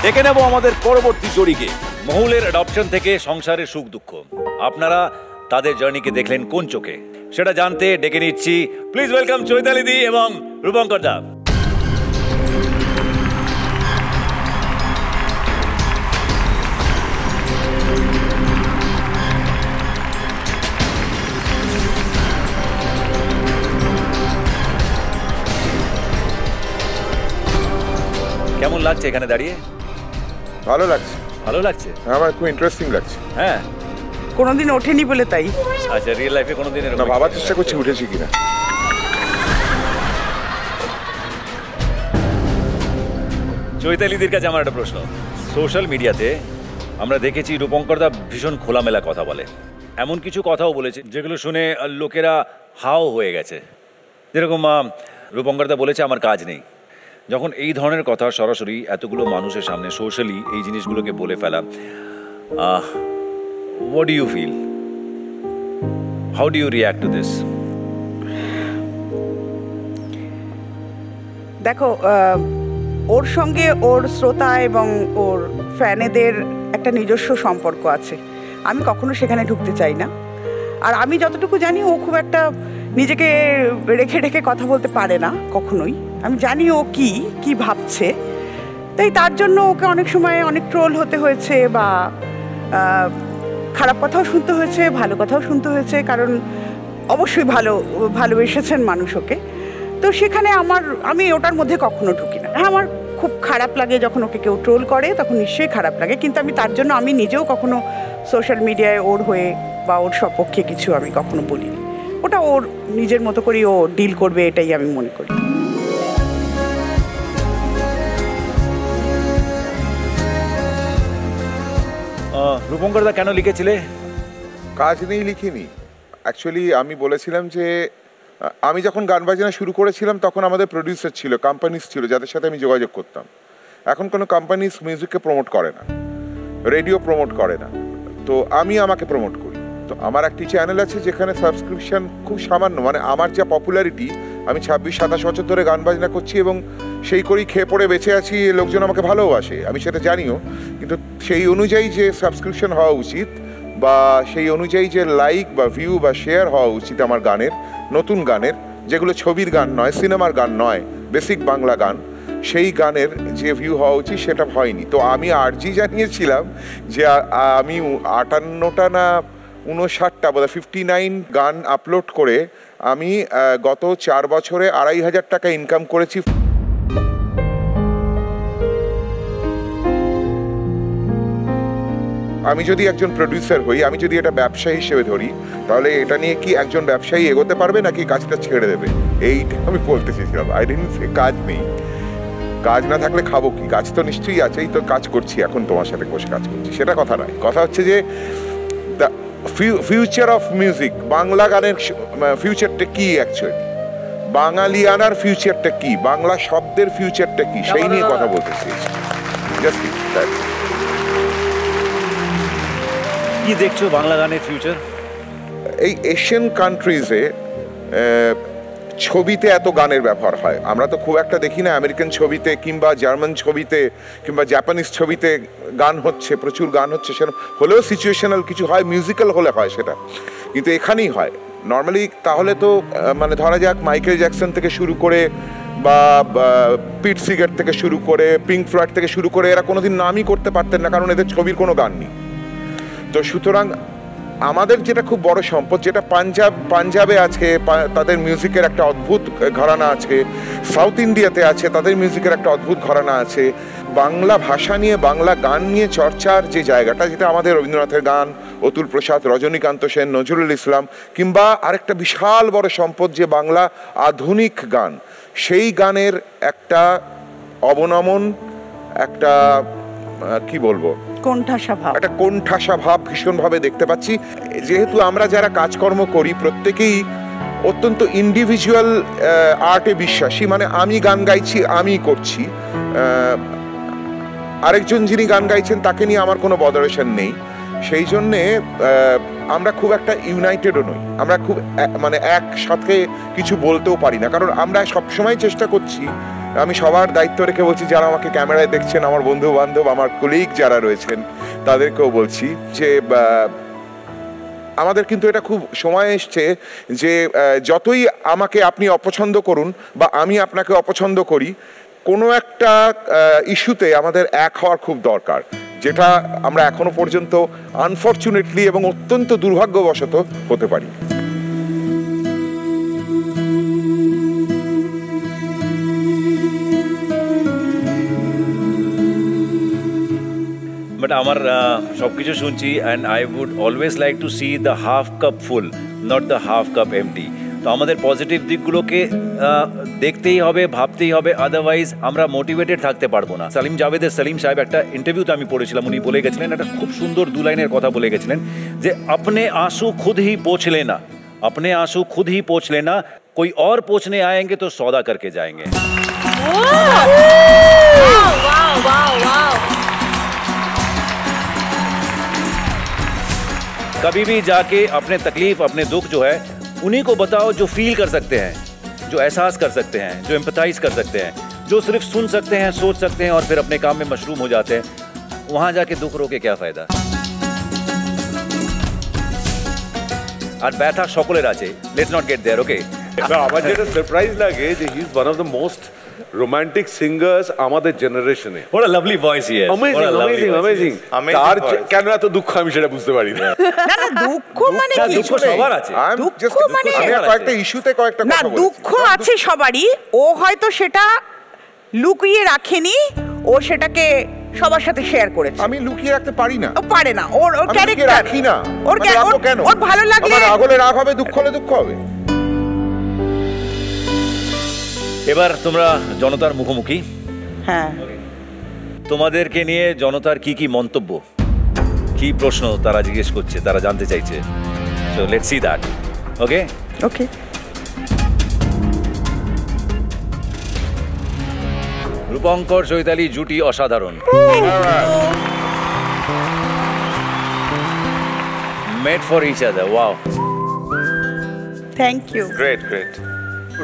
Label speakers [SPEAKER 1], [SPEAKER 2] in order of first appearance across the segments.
[SPEAKER 1] ডেকে নেব আমাদের পরবর্তী জড়িকে। মহুলের অ্যাডপশন থেকে সংসারের সুখ দুঃখ, আপনারা তাদের জার্নিকে দেখলেন কোন চোখে, সেটা জানতে ডেকে নিচ্ছি। প্লিজ ওয়েলকাম চৈতালি দি এবং রূপঙ্কর দা। কেমন লাগছে এখানে দাঁড়িয়ে?
[SPEAKER 2] ভালো লাগছে।
[SPEAKER 1] ভালো লাগছে?
[SPEAKER 2] আমার খুব ইন্টারেস্টিং লাগছে।
[SPEAKER 1] হ্যাঁ,
[SPEAKER 3] কোনোদিন ওঠেনি বলে তাই।
[SPEAKER 1] আচ্ছা, রিয়েল লাইফে কোনোদিন
[SPEAKER 2] না, ভাবার চেষ্টা করছি উঠেছি কিনা।
[SPEAKER 1] চৈতালিদির কাছে আমার একটা প্রশ্ন। সোশ্যাল মিডিয়াতে আমরা দেখেছি রূপঙ্করদা ভীষণ খোলামেলা কথা বলে, এমন কিছু কথাও বলেছে যেগুলো শুনে লোকেরা হাও হয়ে গেছে। যেরকম রূপঙ্করদা বলেছে আমার কাজ নেই। যখন এই ধরনের কথা সরাসরি এতগুলো মানুষের সামনে সোশ্যালি এই জিনিসগুলোকে বলে ফেলা, what do you feel? How do you react to this?
[SPEAKER 3] দেখো, ওর সঙ্গে ওর শ্রোতা এবং ওর ফ্যানেদের একটা নিজস্ব সম্পর্ক আছে। আমি কখনো সেখানে ঢুকতে চাই না। আর আমি যতটুকু জানি ও খুব একটা নিজেকে রেখে রেখে কথা বলতে পারে না কখনোই। আমি জানি ও কি ভাবছে, তাই তার জন্য ওকে অনেক সময় অনেক ট্রোল হতে হয়েছে বা খারাপ কথাও শুনতে হয়েছে, ভালো কথাও শুনতে হয়েছে, কারণ অবশ্যই ভালোবেসেছেন মানুষ ওকে। তো সেখানে আমি ওটার মধ্যে কখনো ঢুকি না। হ্যাঁ, আমার খুব খারাপ লাগে যখন ওকে কেউ ট্রোল করে, তখন নিশ্চয়ই খারাপ লাগে, কিন্তু আমি তার জন্য আমি নিজেও কখনো সোশ্যাল মিডিয়ায় ওর হয়ে বা ওর সপক্ষে কিছু আমি কখনো বলিনি। ওটা ওর নিজের মতো করেই ও ডিল করবে, এটাই আমি মনে করি।
[SPEAKER 1] রূপঙ্করদা কেন লিখেছিলে?
[SPEAKER 2] কাজ নেই লিখিনি। অ্যাকচুয়ালি আমি বলেছিলাম যে আমি যখন গান বাজনা শুরু করেছিলাম তখন আমাদের প্রডিউসার ছিল, কোম্পানিজ ছিল যাদের সাথে আমি যোগাযোগ করতাম। এখন কোনো কোম্পানিজ মিউজিককে প্রমোট করে না, রেডিও প্রমোট করে না, তো আমি আমাকে প্রমোট করি। তো আমার একটি চ্যানেল আছে যেখানে সাবস্ক্রিপশন খুব সামান্য, মানে আমার যা পপুলারিটি, আমি 26-27 বছর ধরে গান বাজনা করছি এবং সেই করেই খেয়ে পড়ে বেঁচে আছি, লোকজন আমাকে ভালোবাসে, আমি সেটা জানিও। কিন্তু সেই অনুযায়ী যে সাবস্ক্রিপশন হওয়া উচিত বা সেই অনুযায়ী যে লাইক বা ভিউ বা শেয়ার হওয়া উচিত আমার গানের, নতুন গানের, যেগুলো ছবির গান নয়, সিনেমার গান নয়, বেসিক বাংলা গান, সেই গানের যে ভিউ হওয়া উচিত সেটা হয়নি। তো আমি আর্জি জানিয়েছিলাম যে আমি 58টা না 59টা বোধহয় 59 গান আপলোড করে আমি গত 4 বছরে 2,500 টাকা ইনকাম করেছি। আমি যদি একজন প্রডিউসার হই, আমি যদি এটা ব্যবসা হিসেবে ধরি, তাহলে এটা নিয়ে কি একজন ব্যবসায়ী এগোতে পারবে নাকি কাজটা ছেড়ে দেবে? এইটা আমি বলতে চেয়েছিলাম। আই ডিডন্ট সে কাজ নেই। কাজ না থাকলে খাবো কি? কাজ তো নিশ্চয়ই আছে, এই তো কাজ করছি, এখন তোমার সাথে বসে কাজ করছি, সেটা কথা নয়। কথা হচ্ছে যে the future of music, Bangla গানের ফিউচারটা কি, অ্যাকচুয়ালি বাঙালিয়ানার ফিউচারটা কি, বাংলা শব্দের ফিউচারটা কি, সেই নিয়ে কথা বলতে চেয়েছি। জাস্ট
[SPEAKER 1] কি দেখছো বাংলা গানের ফিউচার?
[SPEAKER 2] এই এশিয়ান কান্ট্রিজে ছবিতে এত গানের ব্যবহার হয়, আমরা তো খুব একটা দেখি না। আমেরিকান ছবিতে কিংবা জার্মান ছবিতে কিংবা জাপানিজ ছবিতে গান হচ্ছে, প্রচুর গান হচ্ছে, সেরকম হলেও সিচুয়েশনাল কিছু হয়, মিউজিক্যাল হলে হয় সেটা, কিন্তু এখানেই হয় নর্মালি। তাহলে তো মানে ধরা যাক মাইকেল জ্যাকসন থেকে শুরু করে বা পিট সিগারেট থেকে শুরু করে পিঙ্ক ফ্লয়েড থেকে শুরু করে এরা কোনোদিন নামই করতে পারতেন না, কারণ এদের ছবির কোনো গান নেই। তো সুতরাং আমাদের যেটা খুব বড় সম্পদ, যেটা পাঞ্জাবে আছে, তাদের মিউজিকের একটা অদ্ভুত ঘরানা আছে, সাউথ ইন্ডিয়াতে আছে, তাদের মিউজিকের একটা অদ্ভুত ঘরানা আছে। বাংলা ভাষা নিয়ে, বাংলা গান নিয়ে চর্চার যে জায়গাটা, যেটা আমাদের রবীন্দ্রনাথের গান, অতুল প্রসাদ, রজনীকান্ত সেন, নজরুল ইসলাম, কিংবা আরেকটা বিশাল বড় সম্পদ যে বাংলা আধুনিক গান, সেই গানের একটা অবনমন, একটা কি বলবো, একটা কোণঠাসা ভাব ভীষণভাবে দেখতে পাচ্ছি। যেহেতু আমরা যারা কাজকর্ম করি প্রত্যেকেই অত্যন্ত ইন্ডিভিজুয়াল আর্টে বিশ্বাসী, মানে আমি গান গাইছি, আমি করছি, আরেকজন যিনি গান গাইছেন তাকে নিয়ে আমার কোনো বদারেশন নেই। সেই জন্যে আমরা খুব একটা ইউনাইটেডও নই, আমরা খুব মানে একসাথে কিছু বলতেও পারি না, কারণ আমরা সবসময় চেষ্টা করছি আমি সবার দায়িত্ব রেখে বলছি, যারা আমাকে ক্যামেরায় দেখছেন, আমার বন্ধু বান্ধব, আমার কলিগ যারা রয়েছেন, তাদেরকেও বলছি যে আমাদের কিন্তু এটা খুব সময় এসছে যে যতই আমাকে আপনি অপছন্দ করুন বা আমি আপনাকে অপছন্দ করি, কোনো একটা ইস্যুতে আমাদের এক হওয়ার খুব দরকার, যেটা আমরা এখনো পর্যন্ত আনফর্চুনেটলি এবং অত্যন্ত দুর্ভাগ্যবশত হতে পারি।
[SPEAKER 1] বাট আমার সব কিছু শুনছি and I would always like to see the half cup full, not the half cup empty. তো আমাদের পজিটিভ দিকগুলোকে দেখতেই হবে, ভাবতেই হবে, আদারওয়াইজ আমরা মোটিভেটেড থাকতে পারবো না। সালিম জাভেদের সালিম সাহেব একটা ইন্টারভিউতে আমি পড়েছিলাম, উনি বলে গেছিলেন একটা খুব সুন্দর 2 লাইনের কথা বলে গেছিলেন যে अपने आंसू खुद ही पोंछ लेना, अपने आंसू खुद ही पोंछ लेना, कोई और पोंछने आएंगे तो सौदा करके जाएंगे। कभी भी जाके अपने तकलीफ, अपने दुख जो है उन्हीं को बताओ जो फील कर सकते हैं, जो एहसास कर सकते हैं, जो एम्पथाइज कर सकते हैं, जो सिर्फ सुन सकते हैं, सोच सकते हैं और फिर अपने काम में मशरूम हो जाते हैं। वहां जाके दुख रो के क्या फायदा। আর ব্যথা সকলের আছে, লেটস নট গেট देयर, ওকে।
[SPEAKER 4] আমার যেটা সারপ্রাইজ লাগে যে he is one of the most romantic singers আমাদের জেনারেশনে।
[SPEAKER 1] What a lovely voice he has,
[SPEAKER 4] amazing amazing amazing. তার কেন এত দুঃখ আমি সেটা বুঝতে পারি না।
[SPEAKER 3] না না, দুঃখ মানে কি?
[SPEAKER 1] দুঃখ সবার আছে।
[SPEAKER 3] দুঃখ মানে
[SPEAKER 2] আমি কয়েকটা ইস্যুতে কয়েকটা
[SPEAKER 3] না,
[SPEAKER 2] কথা বলছি।
[SPEAKER 3] দুঃখ আছে সবারই, ও হয়তো সেটা লুকিয়ে রাখেনি, ও সেটাকে সবার সাথে শেয়ার করেছে।
[SPEAKER 2] আমি লুকিয়ে রাখতে পারি না,
[SPEAKER 3] ও পারে না, ওর
[SPEAKER 2] আমি লুকিয়ে
[SPEAKER 3] ক্যারেক্টার
[SPEAKER 2] রাখি না।
[SPEAKER 3] ওর
[SPEAKER 2] মানে রাখবো কেন?
[SPEAKER 3] ওর ভালো লাগলে
[SPEAKER 2] আমার রাগ হলে রাগ হবে, দুঃখ হলে দুঃখ হবে।
[SPEAKER 1] এবার তোমরা জনতার মুখোমুখি।
[SPEAKER 3] হ্যাঁ,
[SPEAKER 1] তোমাদেরকে নিয়ে জনতার কি কি মন্তব্য, কি প্রশ্ন তারা জিজ্ঞেস করছে, তারা জানতে চাইছে। So let's see that. Okay
[SPEAKER 3] okay.
[SPEAKER 1] Rupankar Chaitali জুটি অসাধারণ, made for each other. Wow,
[SPEAKER 3] thank you.
[SPEAKER 2] Great great.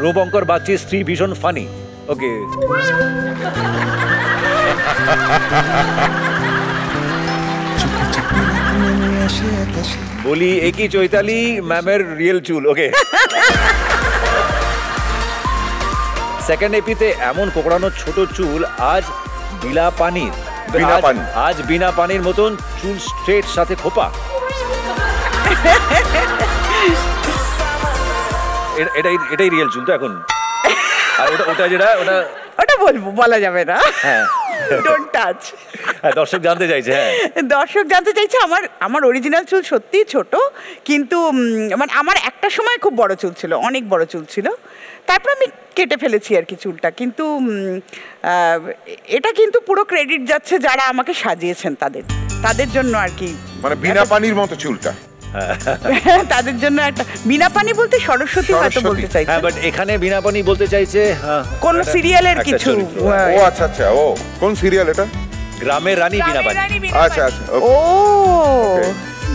[SPEAKER 1] Rupankar বাগচির স্ত্রী ভীষণ ফানি। ওকে, বলি একই চৈতালি ম্যামের রিয়েল চুল। ওকে, সেকেন্ড এপিতে এমন কোকড়ানো ছোট চুল, আজ বিনা পানির, আজ বিনা পানির মতন চুল স্ট্রেট সাথে খোপা। এটাই রিয়েল চুল তো এখন। আর ওটা যেটা
[SPEAKER 3] ওটা বলবো, বলা যাবে না।
[SPEAKER 1] হ্যাঁ,
[SPEAKER 3] ডোন্ট টাচ।
[SPEAKER 1] হ্যাঁ, দর্শক জানতে চাইছে। হ্যাঁ,
[SPEAKER 3] দর্শক জানতে চাইছে আমার অরিজিনাল চুল সত্যিই ছোট, কিন্তু মানে আমার একটা সময় খুব বড় চুল ছিল, অনেক বড় চুল ছিল, তারপর আমি কেটে ফেলেছি আর কি চুলটা। কিন্তু এটা কিন্তু পুরো ক্রেডিট যাচ্ছে যারা আমাকে সাজিয়েছেন তাদের জন্য আর কি।
[SPEAKER 2] মানে বিনা পানির মতো চুলটা,
[SPEAKER 3] তাদের জন্য একটা বিনা পানি বলতে সরস্বতী হয়তো বলতে চাইছে।
[SPEAKER 1] হ্যাঁ, বাট এখানে বিনা পানি বলতে চাইছে
[SPEAKER 3] কোন সিরিয়ালের কিছু।
[SPEAKER 2] ও আচ্ছা আচ্ছা, ও কোন সিরিয়াল এটা?
[SPEAKER 1] গ্রামের রানী বিনা পানি।
[SPEAKER 2] আচ্ছা আচ্ছা,
[SPEAKER 3] ও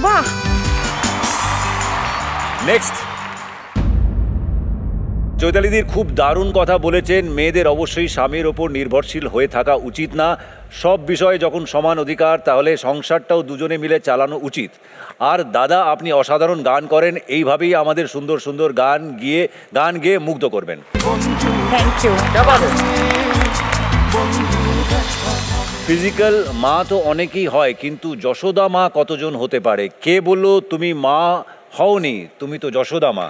[SPEAKER 3] বাহ।
[SPEAKER 1] নেক্সট, চৈতালিদির খুব দারুণ কথা বলেছেন, মেয়েদের অবশ্যই স্বামীর ওপর নির্ভরশীল হয়ে থাকা উচিত না, সব বিষয়ে যখন সমান অধিকার তাহলে সংসারটাও দুজনে মিলে চালানো উচিত। আর দাদা, আপনি অসাধারণ গান করেন, এইভাবেই আমাদের সুন্দর সুন্দর গান গেয়ে মুগ্ধ করবেন।
[SPEAKER 3] Thank you.
[SPEAKER 1] ফিজিক্যাল মা তো অনেকেই হয়, কিন্তু যশোদা মা কতজন হতে পারে? কে বললো তুমি মা হওনি, তুমি তো যশোদা মা।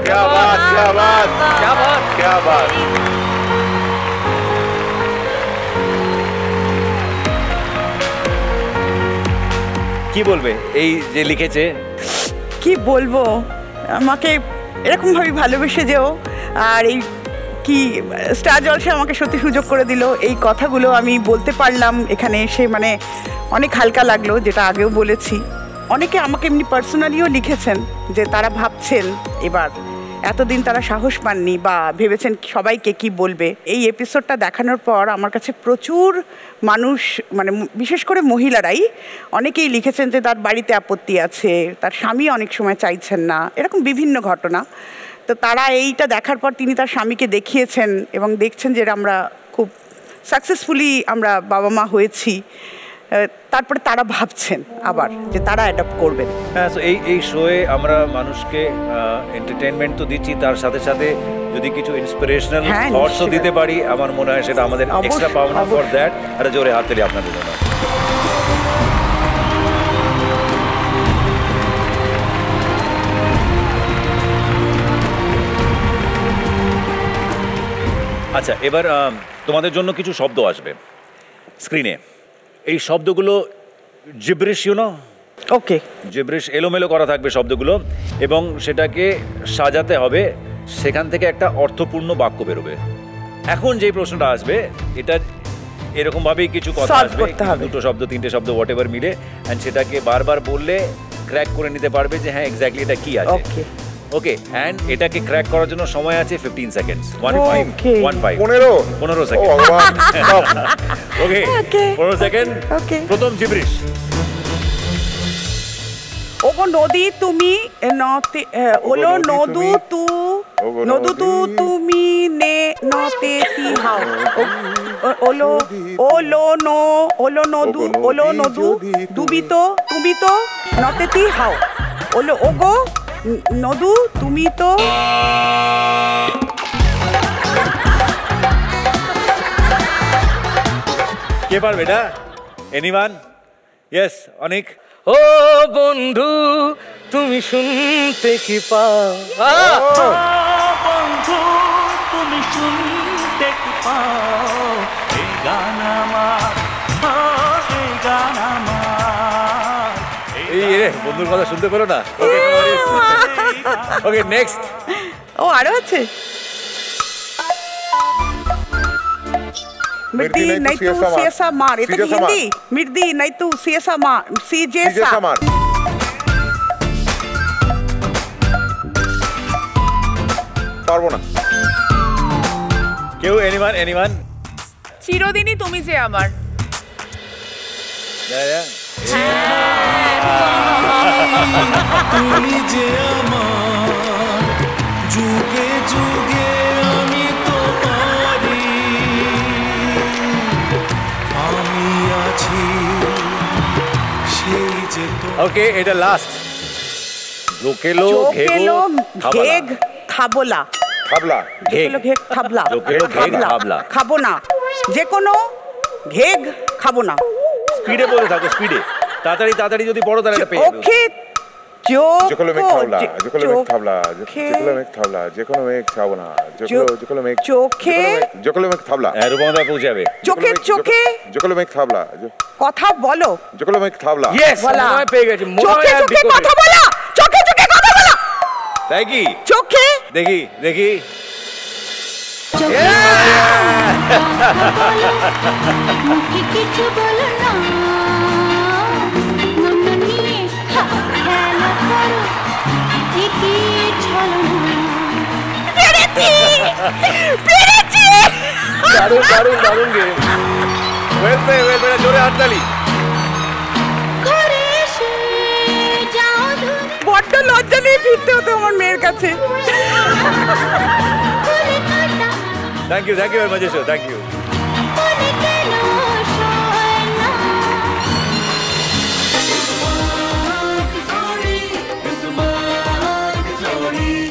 [SPEAKER 4] क्या बात, क्या बात, क्या बात, क्या बात।
[SPEAKER 1] কি বলবে এই যে লিখেছে?
[SPEAKER 3] কি বলবো, আমাকে এরকম ভাবে ভালোবেসে যেও, আর এই কি স্টার জলসে আমাকে সত্যি সুযোগ করে দিল, এই কথাগুলো আমি বলতে পারলাম এখানে এসে, মানে অনেক হালকা লাগলো, যেটা আগেও বলেছি। অনেকে আমাকে এমনি পার্সোনালিও লিখেছেন যে তারা ভাবছেন এবার এতদিন তারা সাহস পাননি বা ভেবেছেন সবাইকে কি বলবে। এই এপিসোডটা দেখানোর পর আমার কাছে প্রচুর মানুষ, মানে বিশেষ করে মহিলারাই অনেকেই লিখেছেন যে তার বাড়িতে আপত্তি আছে, তার স্বামী অনেক সময় চাইছেন না, এরকম বিভিন্ন ঘটনা। তো তারা এইটা দেখার পর তিনি তার স্বামীকে দেখিয়েছেন এবং দেখছেন যে আমরা খুব সাকসেসফুলি আমরা বাবা মা হয়েছি। তারপরে তারা ভাবছেন আবার যে তারা অ্যাডপ্ট করবেন।
[SPEAKER 1] হ্যাঁ, তো এই শোয়ে আমরা মানুষকে এন্টারটেনমেন্ট তো দিচ্ছি, তার সাথে সাথে যদি কিছু ইন্সপিরেশনাল থটসও দিতে পারি, আমার মনে হয় সেটা আমাদের এক্সট্রা পাওনা। ফর দ্যাট একটা জোরে হাত তালি আপনাদের জন্য। আচ্ছা, এবার তোমাদের জন্য কিছু শব্দ আসবে স্ক্রিনে। এই শব্দগুলো জিব্রিশ,
[SPEAKER 3] ওকে,
[SPEAKER 1] জিব্রিশ এলোমেলো করা থাকবে শব্দগুলো, এবং সেটাকে সাজাতে হবে, সেখান থেকে একটা অর্থপূর্ণ বাক্য বেরোবে। এখন যেই প্রশ্নটা আসবে, এটা এরকমভাবেই কিছু কথা আসবে, দুটো শব্দ, তিনটে শব্দ, হোয়াট এভার মিলে, অ্যান্ড সেটাকে বারবার বললে ক্র্যাক করে নিতে পারবে যে হ্যাঁ এক্স্যাক্টলি এটা কি আছে। ওকে, অ্যান্ড এটাকে ক্র্যাক করার জন্য সময় আছে 15 সেকেন্ডস। 15 সেকেন্ড। ওকে, 15 সেকেন্ড। প্রথম জিব্রিশ।
[SPEAKER 3] ওগো নদী তুমি নতে, ওলো নদু তু, নদু তু তুমি নে নতে তি হাও, ওলো ওলো নো, ওলো নদু, ওলো নদু দুবিত তুমি তো নতে তি হাও, ওলো ওগো নদু তুমি তো।
[SPEAKER 1] কে পারবে এটা? এনিওয়ান? ইয়েস, অনিক।
[SPEAKER 5] ও বন্ধু তুমি শুনতে কি পাও,
[SPEAKER 6] বন্ধু তুমি শুনতে কি পাও, এই গান আমার, এই গান আমার।
[SPEAKER 1] এই রে, বন্ধুর কথা শুনতে পেলো না? ওকে, নেক্সট।
[SPEAKER 3] ও আরো আছে। मिर्दी नहीं तू सीएसा मार, এটা কি হিন্দি? मिर्दी नहीं तू सीएसा मार, सीजेसा मार।
[SPEAKER 2] পারবো না
[SPEAKER 1] কেউ? এনিওয়ান?
[SPEAKER 7] চিরদিনই তুমি যে আমার।
[SPEAKER 6] তুমি যে আমার, যুগে যুগে আমি তোমারই, আমি আছি সেই যে।
[SPEAKER 1] ওকে, এটা লাস্ট। লোকেলো
[SPEAKER 3] ঘেগ খাবলা,
[SPEAKER 2] খাবলা,
[SPEAKER 3] লোকেলো ঘেগ খাবলা,
[SPEAKER 1] লোকেলো ঘেগ খাবলা,
[SPEAKER 3] খাবো না, যে কোনো ঘেগ খাবো না।
[SPEAKER 1] স্পিডে বলে থাকো, স্পিডে, তাড়াতাড়ি তাড়াতাড়ি যদি বড় তাহলে পেয়ে যাবে।
[SPEAKER 3] ওকে,
[SPEAKER 2] যেকোনো মেঘ খাবলা, যেকোনো মেঘ খাবলা, যেকোনো মেঘ খাবলা, যেকোনো মেঘ খাবো না, যেকোনো মেঘ
[SPEAKER 3] চোখে,
[SPEAKER 2] যেকোনো মেঘ খাবলা।
[SPEAKER 1] রূপমদা পৌঁছে যাবে।
[SPEAKER 3] চোখে চোখে
[SPEAKER 2] যেকোনো মেঘ খাবলা,
[SPEAKER 3] কথা বলো,
[SPEAKER 2] যেকোনো মেঘ খাবলা।
[SPEAKER 5] ইয়েস, মনে পেয়ে গেছি।
[SPEAKER 3] চোখে চোখে কথা বলা, চোখে চোখে কথা বলা।
[SPEAKER 1] তাই কি?
[SPEAKER 3] চোখে
[SPEAKER 1] দেখি দেখি।
[SPEAKER 8] মুখে কিছু বলো না, মন নিয়ে খেলা করো, এগিয়ে চলো না। পেরেছি।
[SPEAKER 1] দারুণ দারুণ দারুণ গেম। ওয়েল প্লে, জোরে হাততালি।
[SPEAKER 8] ঘরে এসে যাও ধরে,
[SPEAKER 3] বড্ড লজ্জা নিয়ে ফিরতে হতো আমার মেয়ের কাছে।
[SPEAKER 1] Thank you very much, thank you.